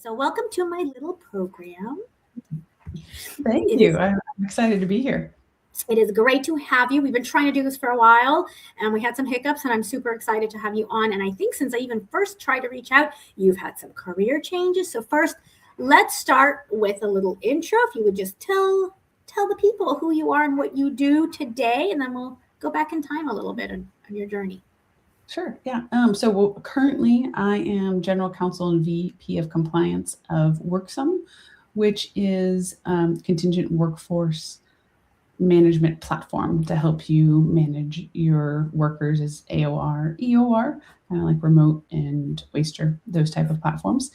So welcome to my little program. Thank you. I'm excited to be here. It is great to have you. We've been trying to do this for a while and we had some hiccups, and I'm super excited to have you on. And I think since I even first tried to reach out, you've had some career changes. So first, let's start with a little intro. If you would just tell the people who you are and what you do today, and then we'll go back in time a little bit on your journey. Sure. Yeah. Currently I am General Counsel and VP of Compliance of Worksome, which is contingent workforce management platform to help you manage your workers as AOR, EOR, kind of like remote and Waster, those type of platforms.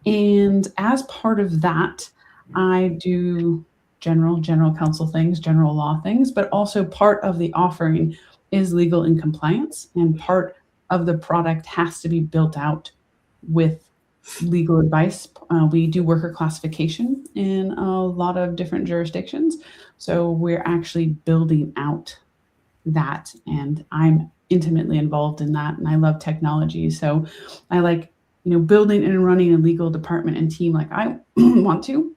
And as part of that, I do general counsel things, general law things, but also part of the offering is legal and compliance, and part of the product has to be built out with legal advice. We do worker classification in a lot of different jurisdictions, so we're actually building out that, and I'm intimately involved in that, and I love technology, so I like building and running a legal department and team like I want to,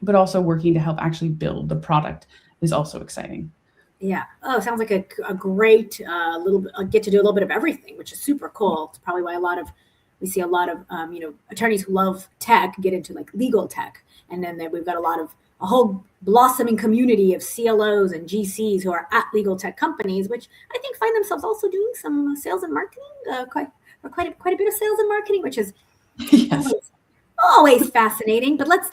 but also working to help actually build the product is also exciting. Yeah. Oh, sounds like a great little bit, get to do a little bit of everything, which is super cool. It's probably why we see a lot of attorneys who love tech get into like legal tech, and then we've got a whole blossoming community of CLOs and GCs who are at legal tech companies, which I think find themselves also doing some sales and marketing, quite a bit of sales and marketing, which is yes. always fascinating. But let's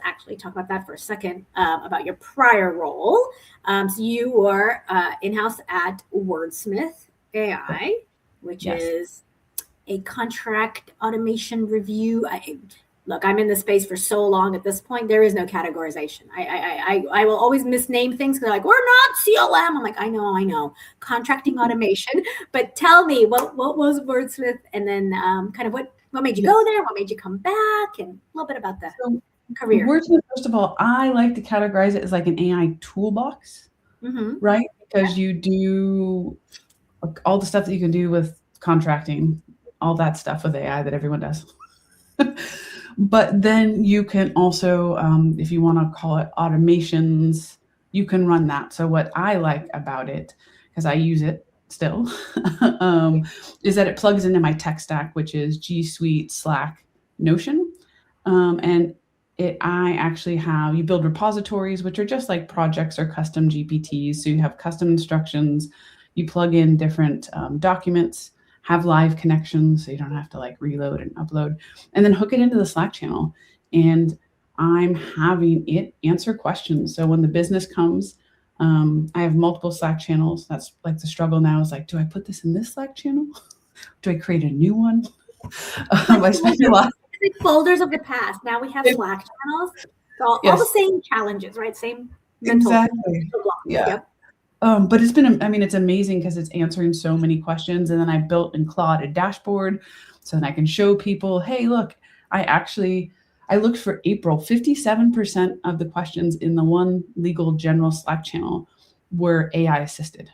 actually talk about that for a second, about your prior role. So you were in-house at Wordsmith AI, which is a contract automation review. Look, I'm in this space for so long. At this point, there is no categorization. I will always misname things because they're like, we're not CLM. I'm like, I know, contracting automation. But tell me, what was Wordsmith, and then kind of what made you go there? What made you come back? And a little bit about the career. Wordsmith, first of all, I like to categorize it as like an AI toolbox, right? Because you do all the stuff that you can do with contracting, all that stuff with AI that everyone does. But then you can also, if you want to call it automations, you can run that. So what I like about it, because I use it still, is that it plugs into my tech stack, which is G Suite, Slack, Notion. And I actually have, you build repositories, which are just like projects or custom GPTs. So you have custom instructions, you plug in different documents, have live connections, so you don't have to like reload and upload, and then hook it into the Slack channel. And I'm having it answer questions. So when the business comes, I have multiple Slack channels. That's like the struggle now is like, do I put this in this Slack channel? Do I create a new one? I spend a lot. Folders of the past. Now we have Slack channels. So all the same challenges, right? Same mental. Exactly. Yeah. Yep. But it's amazing because it's answering so many questions. And then I built in Claude a dashboard so that I can show people, hey, look, I looked for April, 57% of the questions in the one legal general Slack channel were AI assisted.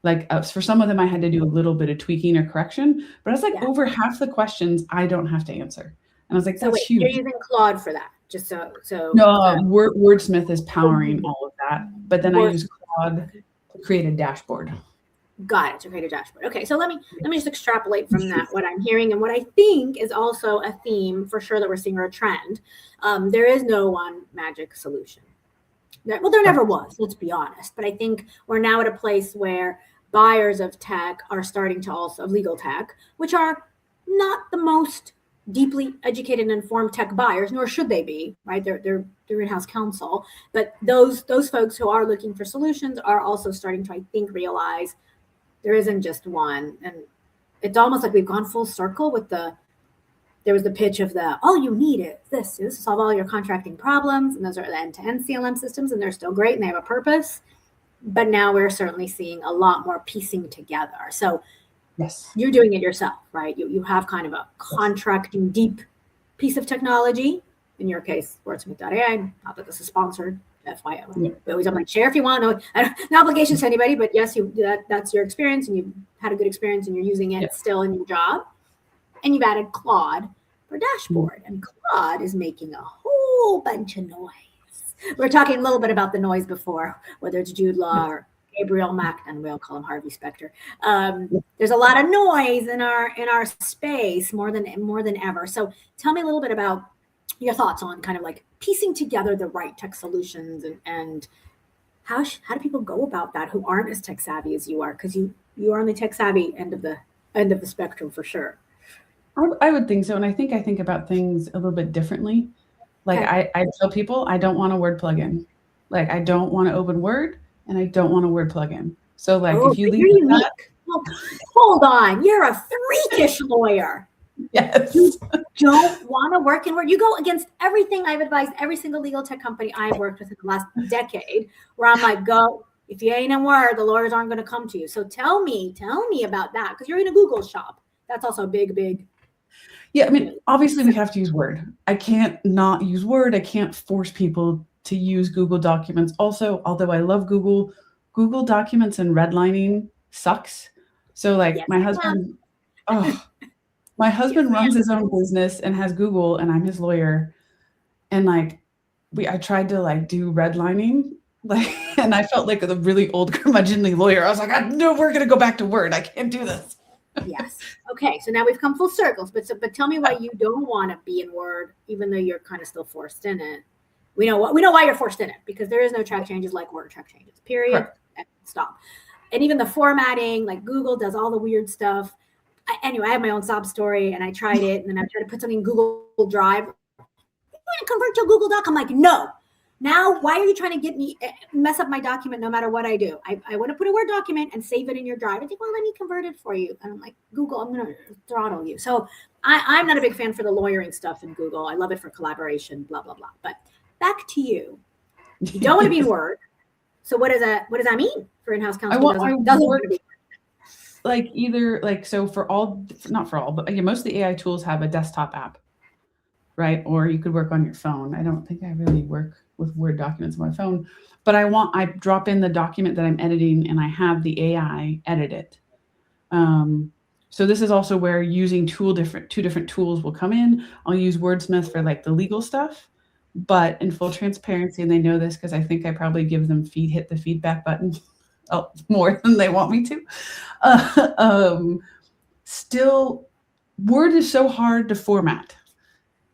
Like for some of them, I had to do a little bit of tweaking or correction, but it's like over half the questions I don't have to answer. And I was like, that's huge. You're using Claude for that, just so. No, Wordsmith is powering all of that, but then I use Claude to create a dashboard. Got it, to create a dashboard. Okay, so let me just extrapolate from that what I'm hearing and what I think is also a theme for sure that we're seeing, or a trend. There is no one magic solution. There never was, let's be honest. But I think we're now at a place where buyers of tech are starting to also, of legal tech, which are not the most deeply educated and informed tech buyers, nor should they be, right? They're in-house counsel. But those folks who are looking for solutions are also starting to, I think, realize there isn't just one. And it's almost like we've gone full circle with there was the pitch of all you need is this to solve all your contracting problems. And those are the end-to-end CLM systems, and they're still great and they have a purpose. But now we're certainly seeing a lot more piecing together. So you're doing it yourself, right? You have kind of a contracting deep piece of technology. In your case, Wordsmith.ai, not that this is sponsored, FYI. We always like, share if you want. No obligations to anybody, but yes, that's your experience, and you've had a good experience and you're using it still in your job. And you've added Claude. for dashboard. And Claude is making a whole bunch of noise. We were talking a little bit about the noise before, whether it's Jude Law or Gabriel Mack, and we'll call him Harvey Specter. There's a lot of noise in our space more than ever. So tell me a little bit about your thoughts on kind of like piecing together the right tech solutions, and how do people go about that who aren't as tech savvy as you are? Because you are on the tech savvy end of the spectrum for sure. I would think so. And I think about things a little bit differently. Like I tell people I don't want a Word plugin. Like I don't want to open Word and I don't want a Word plugin. So like if you leave that, well, hold on, you're a freakish lawyer. Yes. You don't want to work in Word. You go against everything I've advised every single legal tech company I've worked with in the last decade, where I'm like, go, if you ain't in Word, the lawyers aren't going to come to you. So tell me about that, because you're in a Google shop. That's also a big. Yeah, I mean, obviously we have to use Word. I can't not use Word. I can't force people to use Google Documents. Also, although I love Google Documents and redlining sucks. So like Yes, my husband, my husband runs his own business and has Google, and I'm his lawyer. And like I tried to like do redlining, like, and I felt like a really old curmudgeonly lawyer. I was like, no, we're gonna go back to Word. I can't do this. Yes. Okay. So now we've come full circles, but tell me why you don't want to be in Word, even though you're kind of still forced in it. We know why you're forced in it, because there is no track changes like Word track changes, period. And stop. And even the formatting, like Google does all the weird stuff. Anyway, I have my own sob story, and I tried it, and then I tried to put something in Google Drive. You want to convert to a Google Doc? I'm like, no. Now, why are you trying to get me mess up my document no matter what I do? I want to put a Word document and save it in your drive. I think, well, let me convert it for you. And I'm like, Google, I'm going to throttle you. So I'm not a big fan for the lawyering stuff in Google. I love it for collaboration, blah, blah, blah. But back to you. You don't want to be in Word. So what does that mean for in-house counsel? Doesn't want to be. Like either like, so for all, not for all, but again, most of the AI tools have a desktop app, right? Or you could work on your phone. I don't think I really work with Word documents on my phone, but I drop in the document that I'm editing and I have the AI edit it. So this is also where using two different tools will come in. I'll use Wordsmith for like the legal stuff, but in full transparency, and they know this because I think I probably give them hit the feedback button more than they want me to. Still, Word is so hard to format,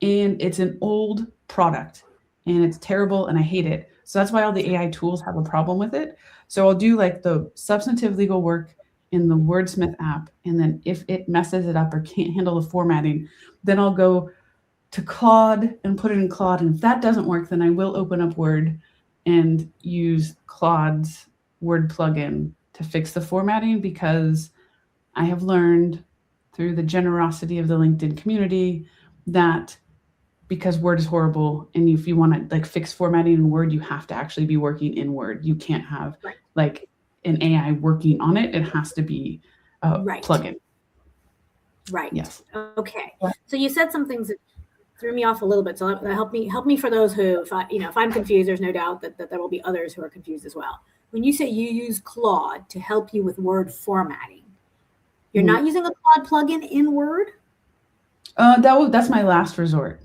and it's an old product, and it's terrible, and I hate it. So that's why all the AI tools have a problem with it. So I'll do like the substantive legal work in the Wordsmith app, and then if it messes it up or can't handle the formatting, then I'll go to Claude and put it in Claude. And if that doesn't work, then I will open up Word and use Claude's Word plugin to fix the formatting, because I have learned through the generosity of the LinkedIn community that because Word is horrible, and if you want to like fix formatting in Word, you have to actually be working in Word. You can't have like an AI working on it. It has to be a plugin. Right. Yes. Okay. So you said some things that threw me off a little bit. So help me for those who, if I'm confused, there's no doubt that there will be others who are confused as well. When you say you use Claude to help you with Word formatting, you're not using a Claude plugin in Word? That's my last resort.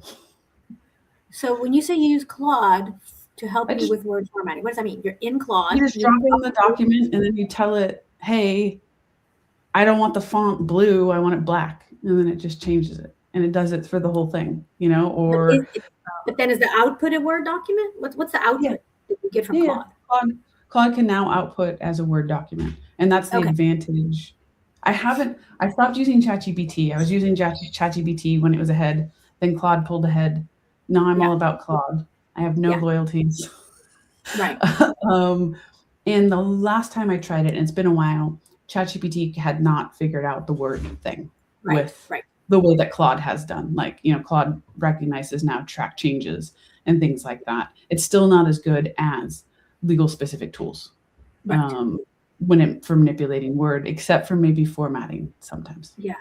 So when you say you use Claude to help you with Word formatting, what does that mean? You're in Claude. You just drop in the document, and then you tell it, hey, I don't want the font blue, I want it black. And then it just changes it. And it does it for the whole thing, or. But then is the output a Word document? What's the output that you get from Claude? Claude can now output as a Word document. And that's the advantage. I stopped using ChatGPT. I was using ChatGPT when it was ahead. Then Claude pulled ahead. Now I'm all about Claude. I have no loyalties. Right. And the last time I tried it, and it's been a while, ChatGPT had not figured out the Word thing with the way that Claude has done. Like, Claude recognizes now track changes and things like that. It's still not as good as legal specific tools for manipulating Word, except for maybe formatting sometimes. Yeah.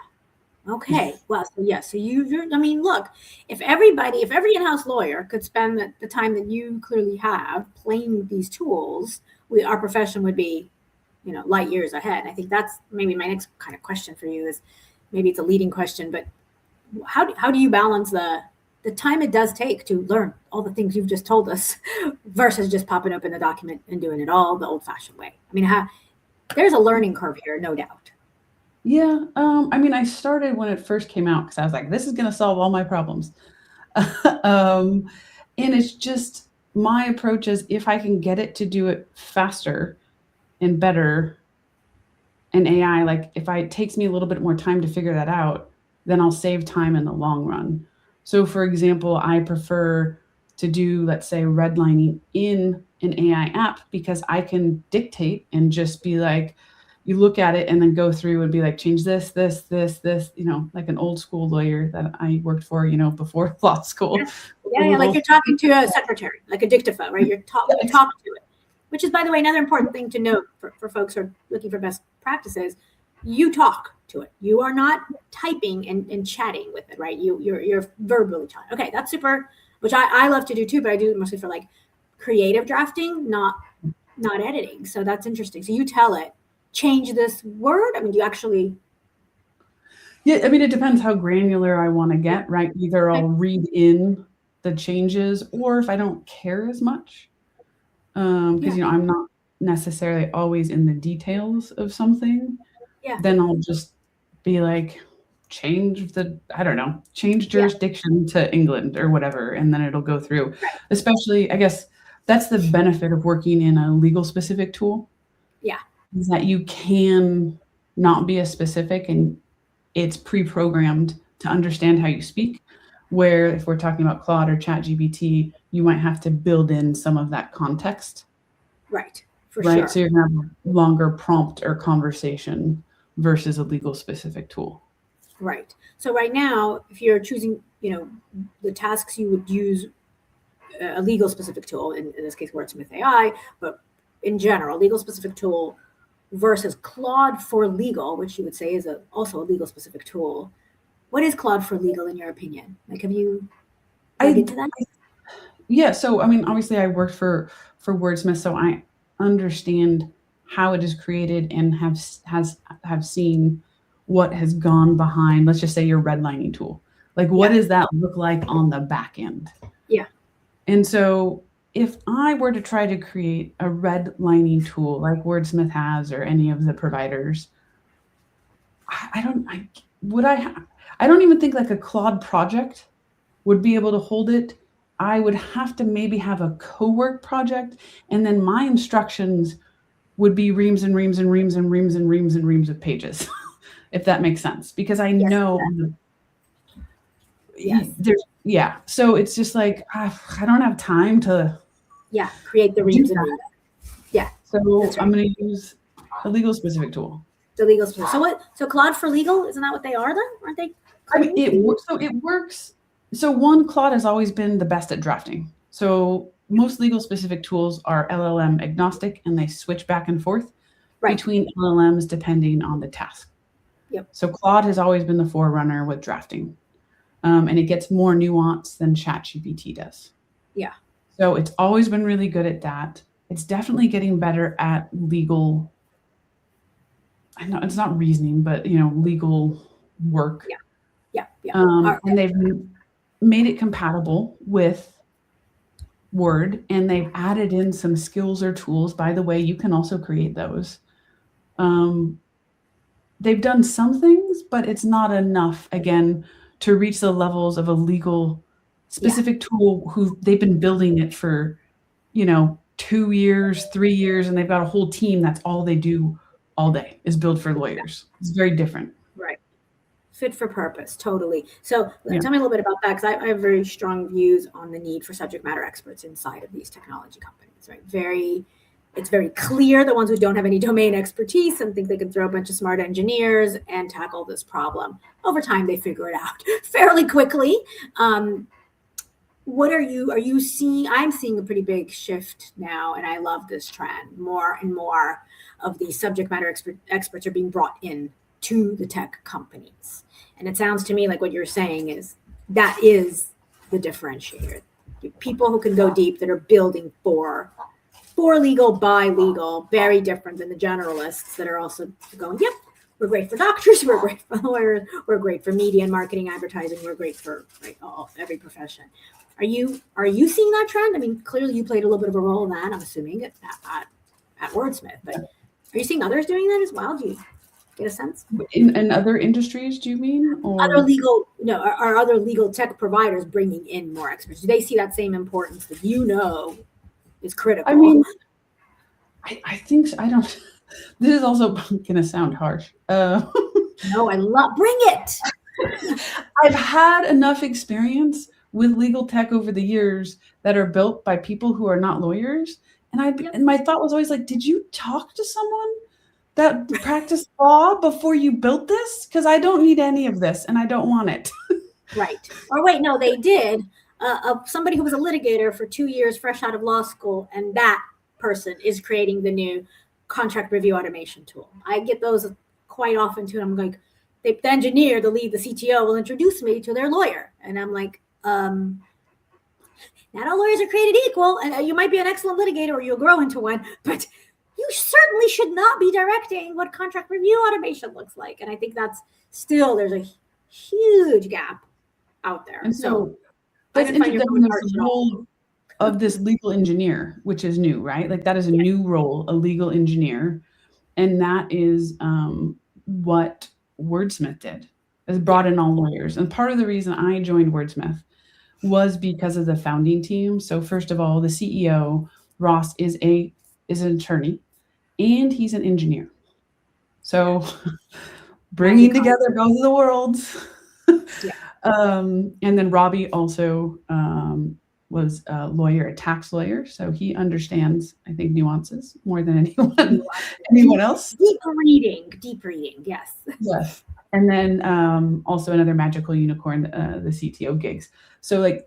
Okay. Well, so look, if every in-house lawyer could spend the time that you clearly have playing with these tools, our profession would be, light years ahead. I think that's maybe my next kind of question for you is, maybe it's a leading question, but how do you balance the time it does take to learn all the things you've just told us versus just popping open the document and doing it all the old-fashioned way? I mean, there's a learning curve here, no doubt. Yeah. I mean, I started when it first came out because I was like, this is going to solve all my problems. And it's just, my approach is, if I can get it to do it faster and better in AI, like if it takes me a little bit more time to figure that out, then I'll save time in the long run. So for example, I prefer to do, let's say, redlining in an AI app because I can dictate and just be like, you look at it and then go through and be like, change this, like an old school lawyer that I worked for, before law school. Yeah, like you're talking to a secretary, like a dictaphone, right? You talk to it, which is, by the way, another important thing to note for folks who are looking for best practices. You talk to it. You are not typing and chatting with it, right? You're verbally talking. Okay, that's super, which I love to do too, but I do it mostly for like creative drafting, not editing. So that's interesting. So you tell it, change this word. I mean, do you actually? Yeah, I mean, it depends how granular I want to get, right? Either I'll read in the changes, or if I don't care as much, because I'm not necessarily always in the details of something. Then I'll just be like, change jurisdiction to England or whatever, and then it'll go through. Right. Especially, I guess that's the benefit of working in a legal specific tool. Yeah. Is that you can not be as specific, and it's pre-programmed to understand how you speak. Where if we're talking about Claude or ChatGPT, you might have to build in some of that context. Right. Right. Sure. So you're going to have a longer prompt or conversation versus a legal specific tool. Right. So right now, if you're choosing, the tasks, you would use a legal specific tool, in this case, Wordsmith AI, but in general, legal specific tool versus Claude for legal, which you would say is also a legal specific tool. What is Claude for legal in your opinion? Like, have you dug into that? Yeah. So, I mean, obviously I worked for Wordsmith, so I understand how it is created and have seen what has gone behind, let's just say, your redlining tool. Like, what does that look like on the back end? Yeah. And so if I were to try to create a redlining tool like Wordsmith has, or any of the providers, I don't even think like a Claude project would be able to hold it. I would have to maybe have a co-work project, and then my instructions would be reams and reams and reams and reams and reams and reams of pages, if that makes sense. Because I know so it's just like, I don't have time to create the reams and reams. Yeah. So I'm going to use a legal specific tool. The legal specific. So Claude for legal, isn't that what they are then? Aren't they? I mean, it works. So Claude has always been the best at drafting. So most legal specific tools are LLM agnostic, and they switch back and forth between LLMs depending on the task. Yep. So Claude has always been the forerunner with drafting, and it gets more nuance than ChatGPT does. Yeah. So it's always been really good at that. It's definitely getting better at legal. I know it's not reasoning, but legal work. Yeah. And they've made it compatible with Word, and they've added in some skills or tools. By the way, you can also create those. They've done some things, but it's not enough, again, to reach the levels of a legal specific tool who they've been building it for, 2 years, 3 years, and they've got a whole team that's all they do all day is build for lawyers. It's very different. Right. Fit for purpose, totally. So tell me a little bit about that, because I have very strong views on the need for subject matter experts inside of these technology companies, right? It's very clear the ones who don't have any domain expertise and think they can throw a bunch of smart engineers and tackle this problem. Over time, they figure it out fairly quickly. What are you seeing? I'm seeing a pretty big shift now, and I love this trend. More and more of these subject matter experts are being brought in to the tech companies. And it sounds to me like what you're saying is that is the differentiator. People who can go deep, that are building for legal, by legal, very different than the generalists that are also going, yep, we're great for doctors, we're great for lawyers, we're great for media and marketing, advertising, we're great for every profession. Are you seeing that trend? I mean, clearly you played a little bit of a role in that, I'm assuming, at Wordsmith, but are you seeing others doing that as well? Do you get a sense? In other industries, do you mean? Or other legal, are other legal tech providers bringing in more experts? Do they see that same importance that is critical? I mean, I think so. I don't. This is also going to sound harsh. No, bring it. I've had enough experience with legal tech over the years that are built by people who are not lawyers. And my thought was always like, did you talk to someone that practiced law before you built this? Because I don't need any of this and I don't want it. Right. Or wait, no, they did. Somebody who was a litigator for 2 years, fresh out of law school, and that person is creating the new contract review automation tool. I get those quite often too. I'm like, the engineer, the lead, the CTO will introduce me to their lawyer. And I'm like, not all lawyers are created equal. And you might be an excellent litigator or you'll grow into one, but you certainly should not be directing what contract review automation looks like. And I think there's a huge gap out there. And so that's interesting. The role of this legal engineer, which is new, right? Like that is a new role, a legal engineer. And that is what Wordsmith did, is brought in all lawyers. And part of the reason I joined Wordsmith was because of the founding team. So first of all, the CEO, Ross, is an attorney and he's an engineer. So bringing together both of the worlds. And then Robbie also was a lawyer, a tax lawyer. So he understands, I think, nuances more than anyone else. Deep reading. Yes. Yes. And then also another magical unicorn, the CTO gigs. So like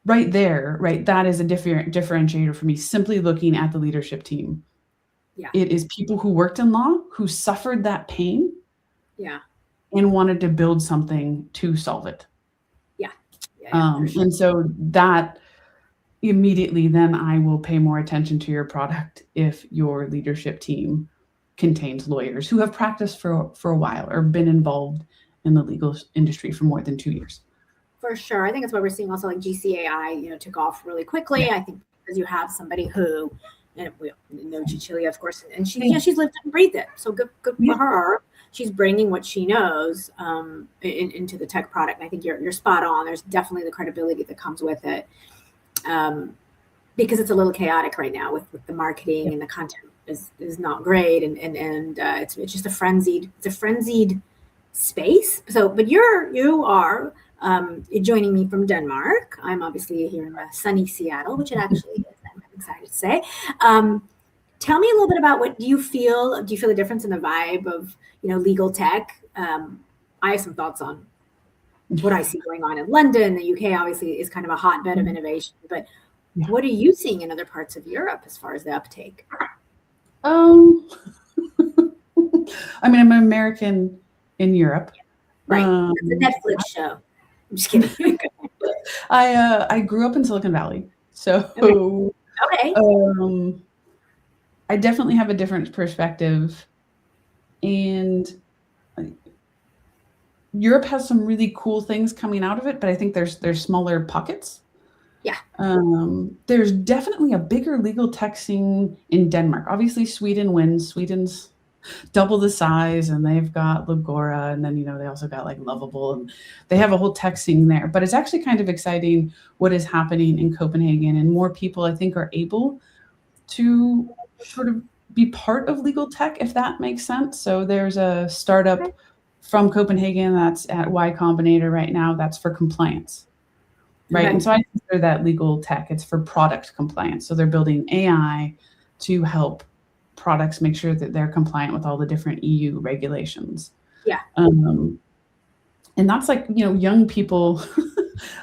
right there, that is a differentiator for me, simply looking at the leadership team. Yeah. It is people who worked in law, who suffered that pain. Yeah. And wanted to build something to solve it. Yeah. Sure. And so that immediately, then I will pay more attention to your product if your leadership team contains lawyers who have practiced for a while or been involved in the legal industry for more than 2 years. For sure. I think that's what we're seeing also, like GCAI, took off really quickly. Yeah. I think because you have somebody who, and we know Cecilia, of course, and she's lived and breathed it. So good for her. She's bringing what she knows into the tech product. And I think you're spot on. There's definitely the credibility that comes with it, because it's a little chaotic right now with the marketing and the content is not great, and it's just a frenzied space. So, but you are joining me from Denmark. I'm obviously here in sunny Seattle, which it actually is. I'm excited to say. Tell me a little bit about what do you feel a difference in the vibe of, legal tech? I have some thoughts on what I see going on in London. The UK obviously is kind of a hotbed of innovation, but what are you seeing in other parts of Europe as far as the uptake? I mean, I'm an American in Europe. Right. It's a Netflix show. I'm just kidding. I grew up in Silicon Valley. So okay. I definitely have a different perspective, and Europe has some really cool things coming out of it, but I think there's smaller pockets. Yeah. There's definitely a bigger legal tech scene in Denmark. Obviously, Sweden wins. Sweden's double the size, and they've got Legora, and then they also got like Lovable, and they have a whole tech scene there. But it's actually kind of exciting what is happening in Copenhagen, and more people I think are able to sort of be part of legal tech, if that makes sense. So there's a startup from Copenhagen that's at Y Combinator right now that's for compliance, right? Okay. And so I consider that legal tech. It's for product compliance. So they're building AI to help products make sure that they're compliant with all the different EU regulations. Yeah. And that's like, young people.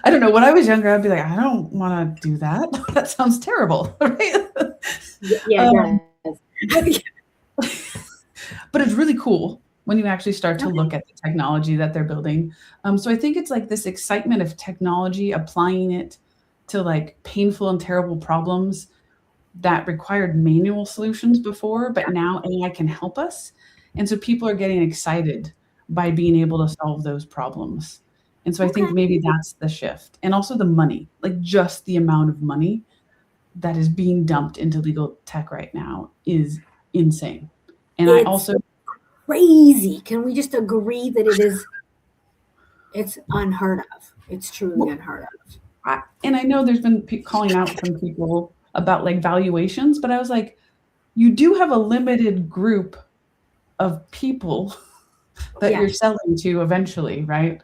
I don't know. When I was younger, I'd be like, I don't want to do that. That sounds terrible, right? Yeah. But it's really cool when you actually start to look at the technology that they're building. So I think it's like this excitement of technology, applying it to like painful and terrible problems that required manual solutions before, but now AI can help us. And so people are getting excited by being able to solve those problems. And so I think Okay. maybe that's the shift. And also the money, like just the amount of money that is being dumped into legal tech right now is insane. And I It's also, crazy. Can we just agree that it's unheard of? It's truly unheard of. and I know there's been calling out from people about like valuations, but I was like, you do have a limited group of people that you're Yes. selling to eventually, right?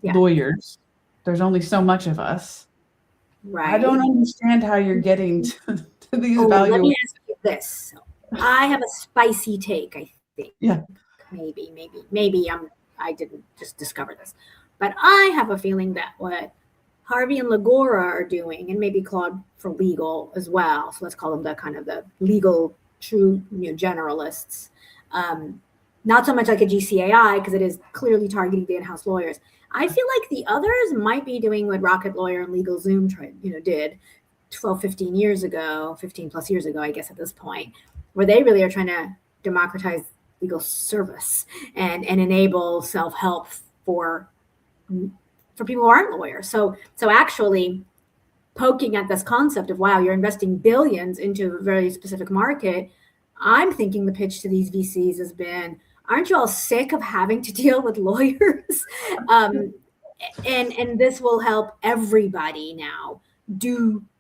Yeah. Lawyers. There's only so much of us. Right. I don't understand how you're getting to these Let valuations. me ask you this. I have a spicy take, I think. Yeah. Maybe I didn't just discover this. But I have a feeling that what Harvey and Legora are doing, and maybe Claude for legal as well. So let's call them the kind of the legal true generalists. Not so much like a GCAI because it is clearly targeting the in-house lawyers. I feel like the others might be doing what Rocket Lawyer and LegalZoom did 12, 15 years ago, 15 plus years ago, I guess at this point, where they really are trying to democratize legal service and enable self-help for people who aren't lawyers. So actually poking at this concept of, wow, you're investing billions into a very specific market. I'm thinking the pitch to these VCs has been, aren't you all sick of having to deal with lawyers? And this will help everybody now.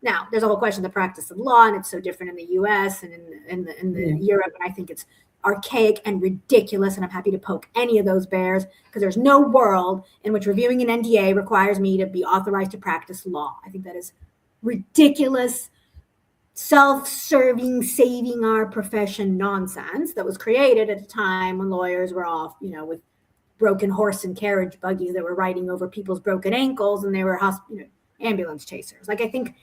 Now there's a whole question of the practice of law, and it's so different in the US and in Europe, and I think it's archaic and ridiculous, and I'm happy to poke any of those bears because there's no world in which reviewing an NDA requires me to be authorized to practice law. I think that is ridiculous, self-serving, saving our profession nonsense that was created at a time when lawyers were off, with broken horse and carriage buggies that were riding over people's broken ankles, and they were ambulance chasers. Like, I think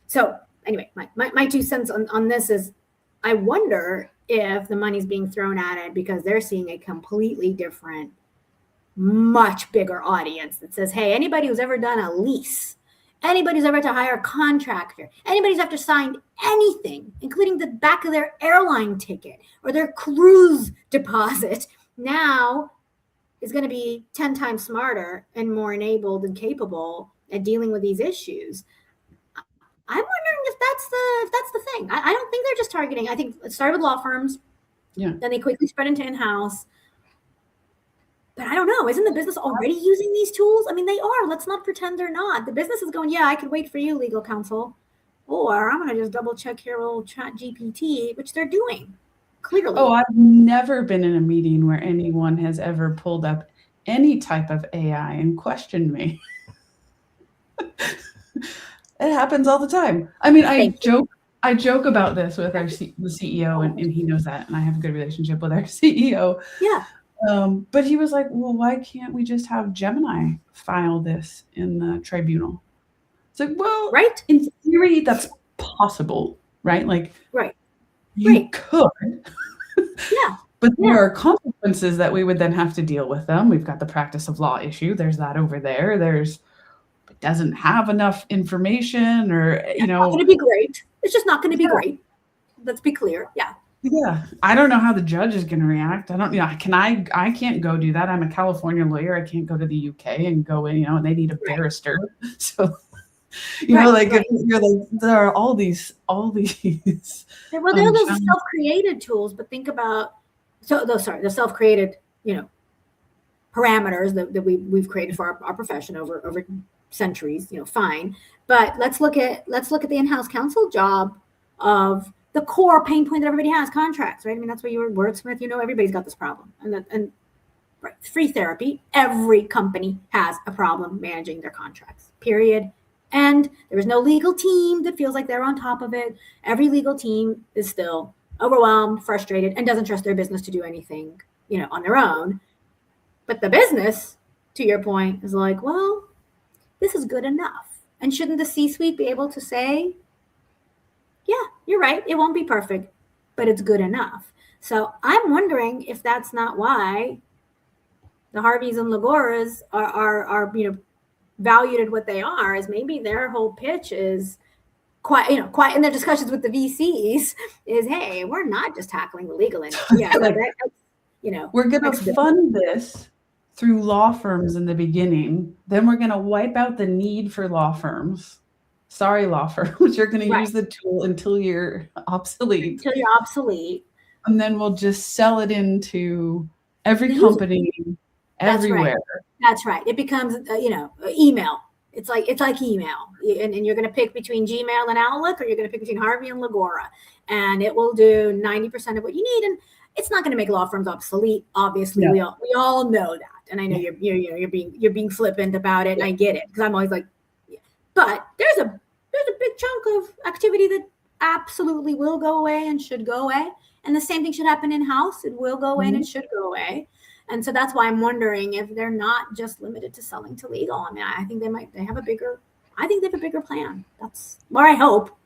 so. Anyway, my 2 cents on this is, I wonder if the money's being thrown at it because they're seeing a completely different, much bigger audience that says, hey, anybody who's ever done a lease, anybody who's ever had to hire a contractor, anybody who's ever signed anything, including the back of their airline ticket or their cruise deposit, now is going to be 10 times smarter and more enabled and capable at dealing with these issues. I'm wondering if that's the thing. I don't think they're just targeting. I think it started with law firms. Yeah. Then they quickly spread into in-house. But I don't know. Isn't the business already using these tools? I mean, they are. Let's not pretend they're not. The business is going, yeah, I could wait for you, legal counsel. Or I'm going to just double check here old chat GPT, which they're doing, clearly. Oh, I've never been in a meeting where anyone has ever pulled up any type of AI and questioned me. It happens all the time. I mean, I joke about this with the CEO, and he knows that, and I have a good relationship with our CEO. Yeah. But he was like, well, why can't we just have Gemini file this in the tribunal? It's like, well, right. In theory, that's possible, right? Like, right. You could. Yeah. But there are consequences that we would then have to deal with them. We've got the practice of law issue. There's that over there. It doesn't have enough information, or, It's not going to be great. It's just not going to be great. Let's be clear. Yeah. Yeah. I don't know how the judge is going to react. I can't go do that. I'm a California lawyer. I can't go to the UK and go in, and they need a barrister. So, you're like, there are all these. Well, there are those self-created tools, but think about, the self-created, parameters that we've created for our profession over centuries, fine. But let's look at the in-house counsel job of the core pain point that everybody has, contracts, right? I mean, that's why you were wordsmith, everybody's got this problem. And right, free therapy, every company has a problem managing their contracts, period. And there is no legal team that feels like they're on top of it. Every legal team is still overwhelmed, frustrated, and doesn't trust their business to do anything, on their own. But the business, to your point, is like, well, this is good enough. And shouldn't the C-suite be able to say, yeah, you're right, it won't be perfect, but it's good enough. So I'm wondering if that's not why the Harveys and Legoras are valued at what they are, is maybe their whole pitch is quite in their discussions with the VCs is, hey, we're not just tackling the legal industry. Yeah, We're going to fund this through law firms in the beginning. Then we're going to wipe out the need for law firms. Sorry, law firms, you're going to use the tool until you're obsolete. Until you're obsolete. And then we'll just sell it into every company everywhere. That's right. It becomes, email. It's like email. And you're going to pick between Gmail and Outlook, or you're going to pick between Harvey and Legora. And it will do 90% of what you need. And it's not going to make law firms obsolete. Obviously, we all know that. And I know you're being flippant about it. And I get it, because I'm always like, but there's a big chunk of activity that absolutely will go away and should go away. And the same thing should happen in-house. It will go away and it should go away. And so that's why I'm wondering if they're not just limited to selling to legal. I mean, I think they have a bigger plan. That's what I hope.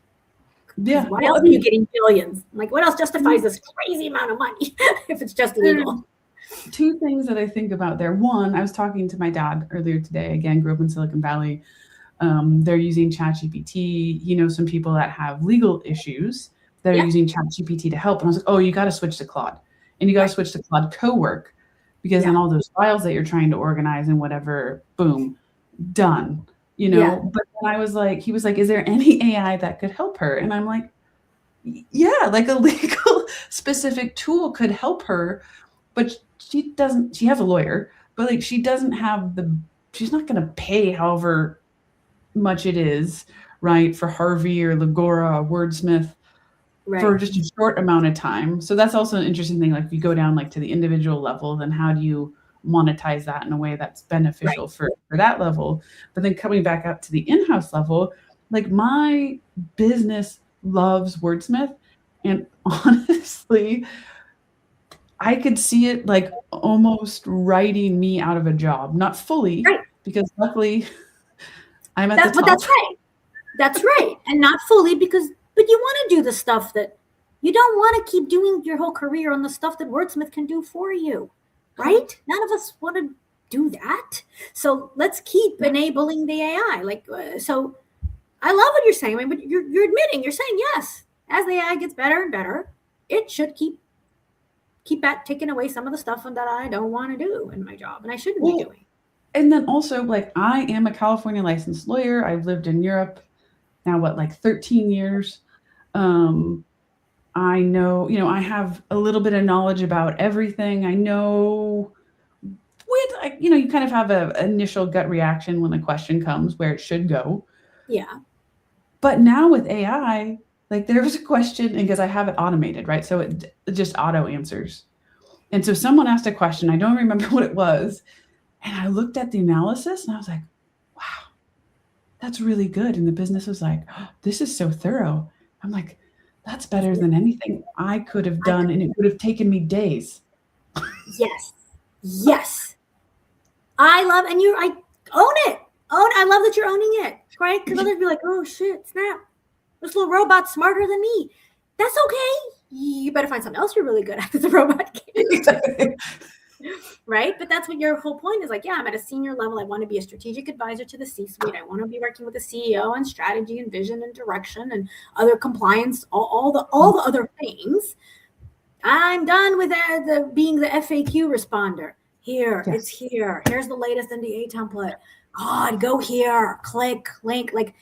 Yeah. Why else are you getting billions? Like, what else justifies this crazy amount of money if it's just legal? Two things that I think about there. One, I was talking to my dad earlier today, again, grew up in Silicon Valley. They're using ChatGPT, some people that have legal issues that are using ChatGPT to help. And I was like, oh, you got to switch to Claude, and you got to switch to Claude Cowork, because then all those files that you're trying to organize and whatever, boom, done, But then I was like, he was like, is there any AI that could help her? And I'm like, yeah, like a legal specific tool could help her, but she has a lawyer, but like, she's not going to pay however much it is, right, for Harvey or Legora or Wordsmith for just a short amount of time. So that's also an interesting thing. Like, if you go down like to the individual level, then how do you monetize that in a way that's beneficial for that level? But then coming back up to the in-house level, like, my business loves Wordsmith, and honestly, I could see it like almost writing me out of a job. Not fully, because luckily I'm at the top. But that's right. And not fully, but you want to do the stuff that you don't want to keep doing your whole career on the stuff that Wordsmith can do for you, right? None of us want to do that. So let's keep enabling the AI. So I love what you're saying. I mean, but you're admitting, you're saying, yes, as the AI gets better and better, it should keep taking away some of the stuff that I don't want to do in my job and I shouldn't be doing. And then also, like, I am a California licensed lawyer. I've lived in Europe now, 13 years. I know, I have a little bit of knowledge about everything. I know you kind of have an initial gut reaction when a question comes where it should go. Yeah. But now with AI, like, there was a question, because I have it automated, right? So it just auto answers. And so someone asked a question, I don't remember what it was. And I looked at the analysis and I was like, wow, that's really good. And the business was like, oh, this is so thorough. I'm like, that's better than anything I could have done. And it would have taken me days. Yes. I own it. I love that you're owning it, right? Because others be like, oh shit, snap. This little robot's smarter than me. That's okay. You better find something else you're really good at, because the robot can't. Right? But that's what your whole point is. Like, yeah, I'm at a senior level. I want to be a strategic advisor to the C-suite. I want to be working with the CEO on strategy and vision and direction and other compliance, all the other things. I'm done with being the FAQ responder. It's here. Here's the latest NDA template. God, go here, click, link. Like,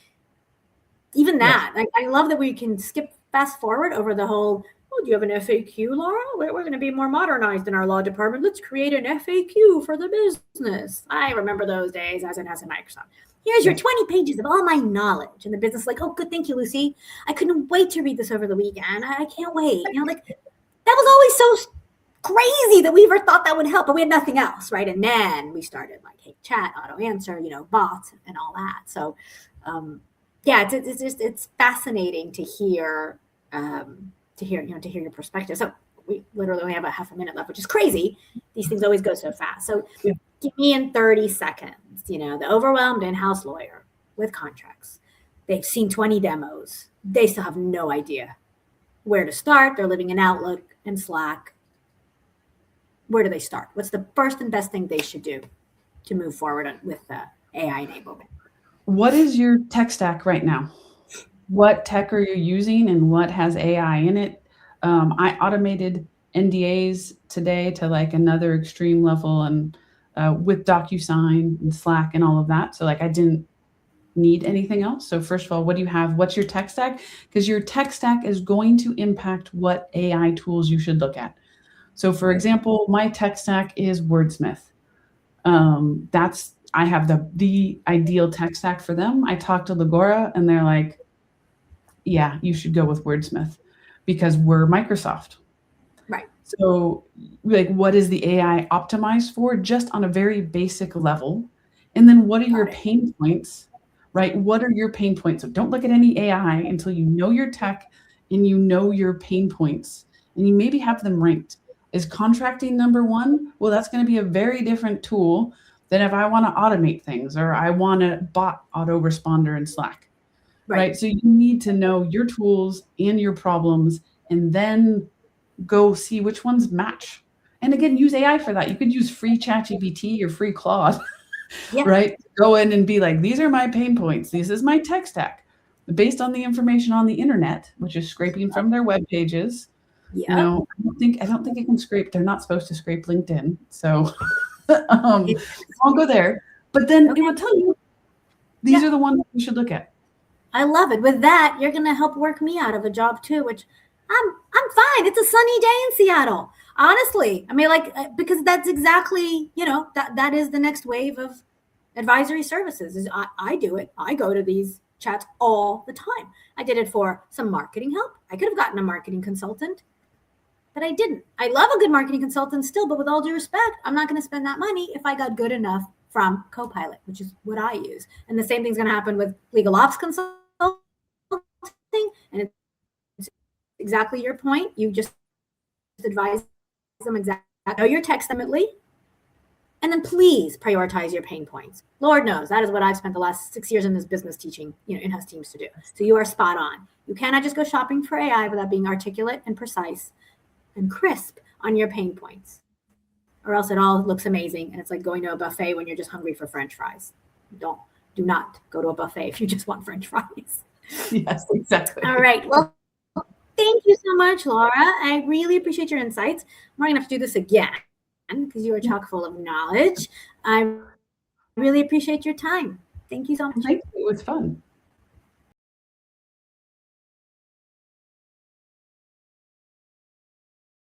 even that. I love that we can skip fast forward over the whole, do you have an FAQ, Laura? We're going to be more modernized in our law department. Let's create an FAQ for the business. I remember those days as an Microsoft. Here's your 20 pages of all my knowledge. And the business like, oh, good, thank you, Lucy. I couldn't wait to read this over the weekend. I can't wait. Like, that was always so crazy that we ever thought that would help, but we had nothing else, right? And then we started like, hey, chat, auto answer, bots and all that. So, it's fascinating to hear. To hear your perspective. So we literally only have a half a minute left, which is crazy. These things always go so fast. So give me in 30 seconds, the overwhelmed in-house lawyer with contracts. They've seen 20 demos. They still have no idea where to start. They're living in Outlook and Slack. Where do they start? What's the first and best thing they should do to move forward with AI enablement? What is your tech stack right now? What tech are you using and what has AI in it? I automated NDAs today to like another extreme level, and with DocuSign and Slack and all of that. So like I didn't need anything else. So first of all, what do you have? What's your tech stack? Because your tech stack is going to impact what AI tools you should look at. So for example, my tech stack is Wordsmith. I have the ideal tech stack for them. I talked to Legora and they're like, yeah, you should go with Wordsmith because we're Microsoft. Right. So like, what is the AI optimized for? Just on a very basic level. And then what are your pain points, right? What are your pain points? So don't look at any AI until you know your tech and you know your pain points, and you maybe have them ranked. Is contracting number one? Well, that's going to be a very different tool than if I want to automate things or I want to bot autoresponder in Slack, right? So you need to know your tools and your problems, and then go see which ones match. And again, use AI for that. You could use free ChatGPT or free Claude, right? Go in and be like, these are my pain points. This is my tech stack based on the information on the internet, which is scraping from their web pages. You know, I don't think it can scrape. They're not supposed to scrape LinkedIn. So I'll go there. But then it will tell you, these are the ones you should look at. I love it. With that, you're going to help work me out of a job too, which I'm fine. It's a sunny day in Seattle. Honestly, I mean, like, because that's exactly, that is the next wave of advisory services. Is I do it. I go to these chats all the time. I did it for some marketing help. I could have gotten a marketing consultant, but I didn't. I love a good marketing consultant still, but with all due respect, I'm not going to spend that money if I got good enough from Copilot, which is what I use. And the same thing's going to happen with legal ops consulting. And it's exactly your point. You just advise them exactly, know your text ultimately, and then please prioritize your pain points. Lord knows that is what I've spent the last 6 years in this business teaching, in-house teams to do. So you are spot on. You cannot just go shopping for AI without being articulate and precise and crisp on your pain points, or else it all looks amazing. And it's like going to a buffet when you're just hungry for French fries. Do not go to a buffet if you just want French fries. Yes, exactly. All right. Well, thank you so much, Laura. I really appreciate your insights. We're going to have to do this again because you are chock full of knowledge. I really appreciate your time. Thank you so much. Thank you. It was fun.